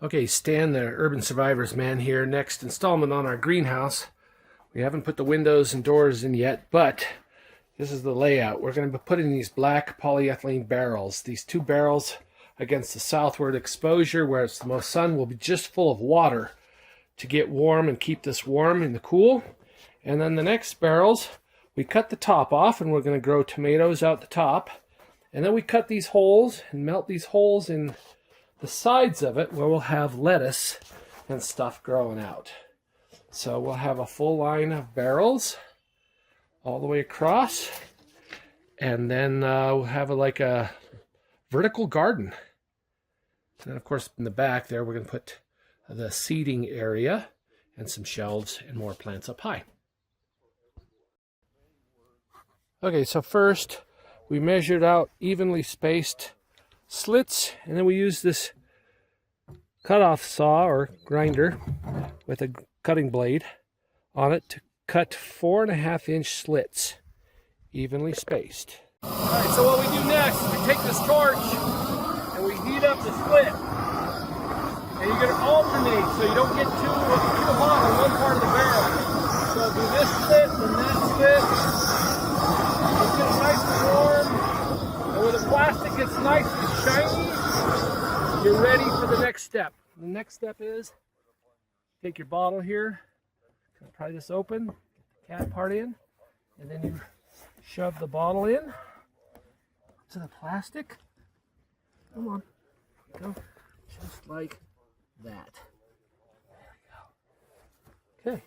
Okay, Stan, the Urban Survivors man here. Next installment on our greenhouse. We haven't put the windows and doors in yet, but this is the layout. We're going to be putting these black polyethylene barrels. These two barrels against the southward exposure where it's the most sun will be just full of water to get warm and keep this warm in the cool. And then the next barrels, we cut the top off and we're going to grow tomatoes out the top. And then we cut these holes and melt these holes in the sides of it where we'll have lettuce and stuff growing out. So we'll have a full line of barrels all the way across, and then we'll have like a vertical garden. And then of course in the back there we're going to put the seating area and some shelves and more plants up high. Okay, so first we measured out evenly spaced slits, and then we use this cutoff saw or grinder with a cutting blade on it to cut 4.5-inch slits, evenly spaced. Alright, so what we do next is we take this torch and we heat up the slit. And you're going to alternate so you don't get too hot on one part of the barrel. So do this slit and that slit. It gets nice and warm. And when the plastic gets nice and shiny, you're ready for the next step. The next step is take your bottle here, pry this open, get the cap part in, and then you shove the bottle in to the plastic. Come on, go, just like that. There we go. Okay.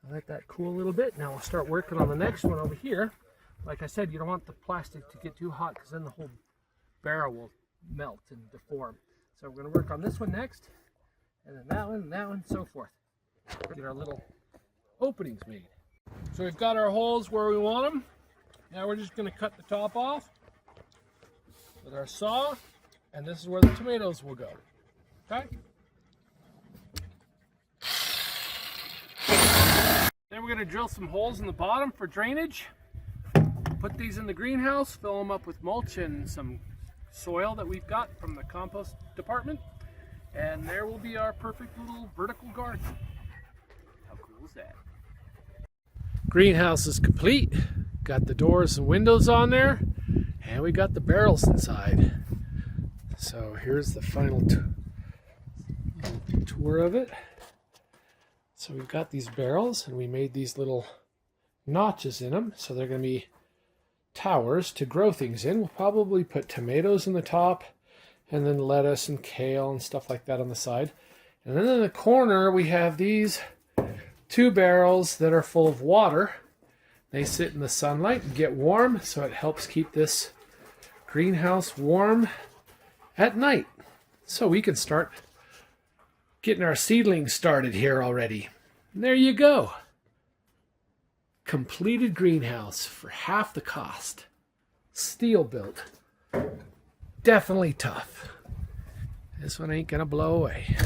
I'll let that cool a little bit. Now we'll start working on the next one over here. Like I said, you don't want the plastic to get too hot because then the whole barrel will melt and deform. So we're going to work on this one next, and then that one, and that one, and so forth. Get our little openings made. So we've got our holes where we want them. Now we're just going to cut the top off with our saw, and this is where the tomatoes will go. Okay? Then we're going to drill some holes in the bottom for drainage. Put these in the greenhouse, fill them up with mulch and some soil that we've got from the compost department, and there will be our perfect little vertical garden. How cool is that? Greenhouse is complete. Got the doors and windows on there, and we got the barrels inside. So here's the final tour of it. So we've got these barrels, and we made these little notches in them, so they're going to be towers to grow things in. We'll probably put tomatoes in the top, and then lettuce and kale and stuff like that on the side. And then in the corner we have these two barrels that are full of water. They sit in the sunlight and get warm, so it helps keep this greenhouse warm at night. So we can start getting our seedlings started here already. And there you go. Completed greenhouse for half the cost. Steel built. Definitely tough. This one ain't gonna blow away.